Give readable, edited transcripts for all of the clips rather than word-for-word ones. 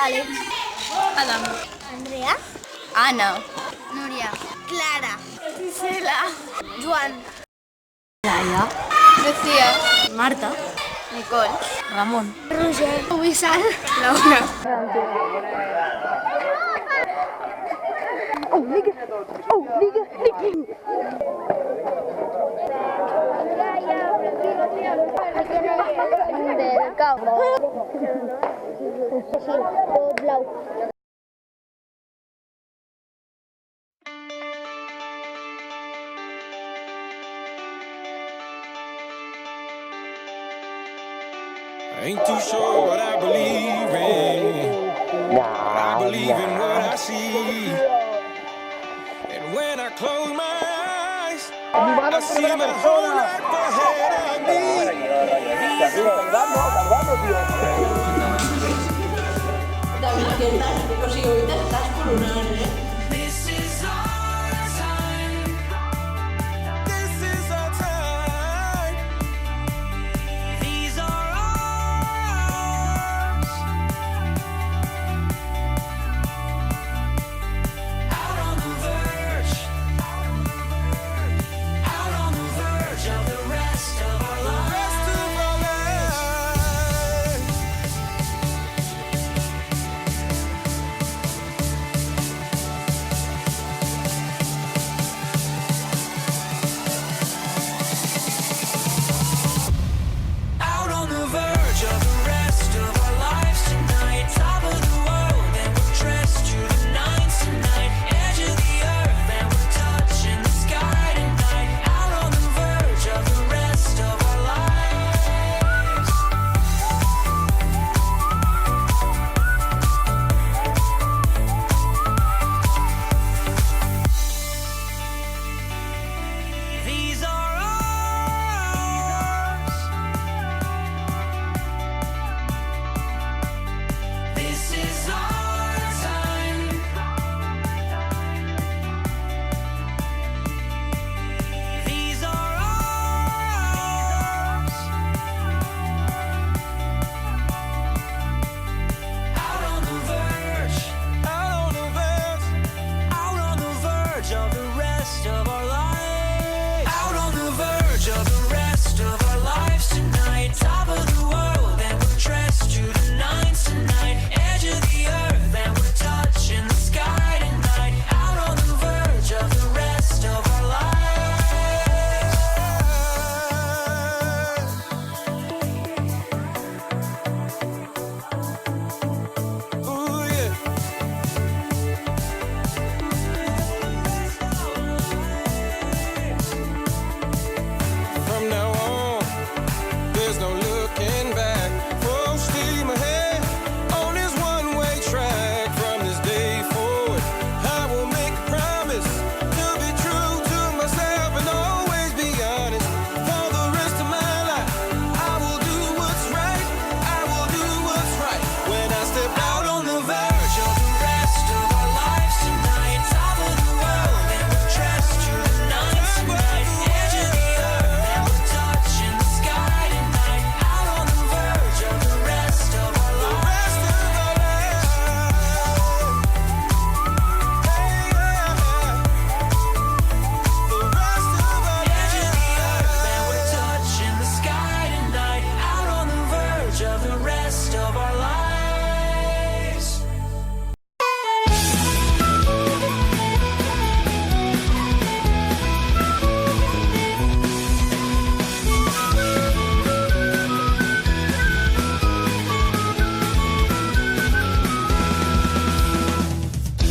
Àlex. Adam. Andrea. Anna. Núria. Clara. Gisela. Joan. Laia. Lucía. Marta. Nicole. Ramon. Roger. Wissal. Laura. Del cap. Tot blau. Ain't too sure what I believe in, but I believe in what I see. And when I close my eyes, I see my whole life ahead of me. This is our time. This is our time. These are ours. Out on the verge. Out on the verge of the rest of our lives. Out on the verge of the rest of our lives tonight. Top of the world and we're dressed to the nines tonight. Edge of the earth and we're touching the sky tonight. Out on the verge of the rest of our lives. These are ours. This is our time. These are ours. Out on the verge. Out on the verge. Out on the verge of the rest of our lives. Out on the verge of the rest of our lives tonight. Top of the world and we're dressed to the nines tonight. Edge of the earth and we're touching the sky tonight. Out on the verge of the rest of our lives. Ooh, yeah. From now on, there's no looking back. Full steam ahead on this one-way track. From this day forward, I will make a promise to be true to myself and always be honest. For the rest of my life, I will do what's right. I will do what's right. When I step out on the verge of the rest of our lives tonight. Top of the world and we're dressed to the nines tonight. Edge of the earth and we're touching the sky tonight. Out on the verge of the rest of our lives. The rest of our lives. Edge of the earth and we're touching the sky tonight. Out on the verge of the rest of our lives.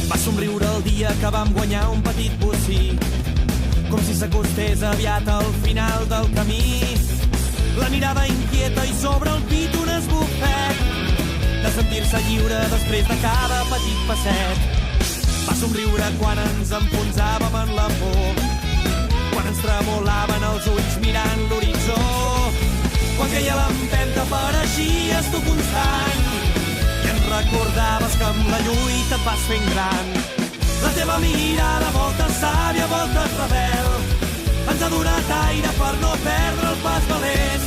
Va somriure el dia que vam guanyar un petit bocí, com si s'acostés aviat al final del camí. La mirada inquieta i sobre el pit un esbufec de sentir-se lliure després de cada petit passet. Va somriure quan ens enfonsàvem en la por, quan ens tremolaven els ulls mirant l'horitzó, quan queia l'empenta pareixies tu constant i ens recordaves que amb la lluita et vas fent gran. La teva mirada, volta sàvia, volta rebel, ens ha donat aire per no perdre el pas valent.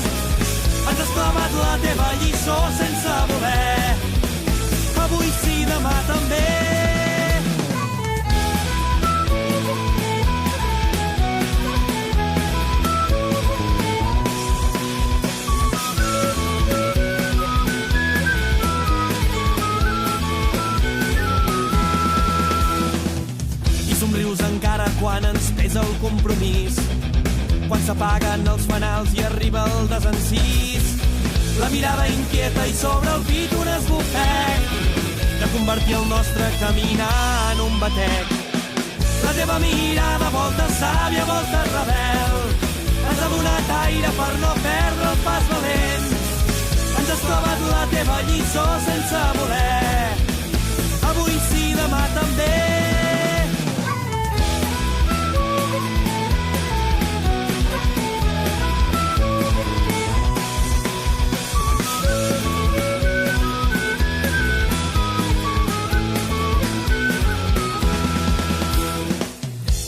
Ens has clavat la teva lliçó sense voler. Avui compromís. Quan s'apaguen els fanals i arriba el desencís, la mirada inquieta i sobre el pit un esbufec de convertir el nostre caminar en un batec. La teva mirada, volta sàvia, volta rebel, ens ha donat aire per no perdre el pas valent. Ens has clavat la teva lliçó sense voler. Avui sí, demà també.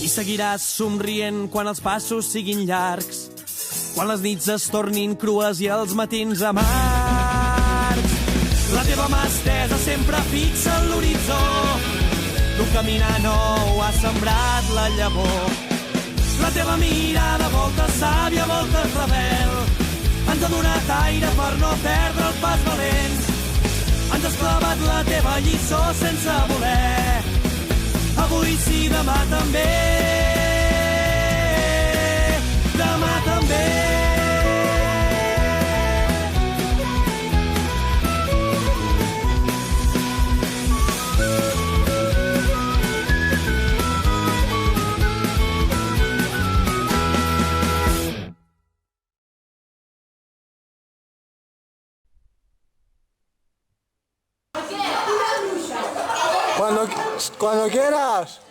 I seguiràs somrient quan els passos siguin llargs, quan les nits es tornin crues i els matins amargs. La teva mà estesa sempre fixa en l'horitzó, d'un caminar nou ha sembrat la llavor. La teva mirada, volta sàvia, volta rebel, ens ha donat aire per no perdre el pas valent. Ens has clavat la teva lliçó sense voler. Avui sí, demà també. Demà també. Cuando quieras.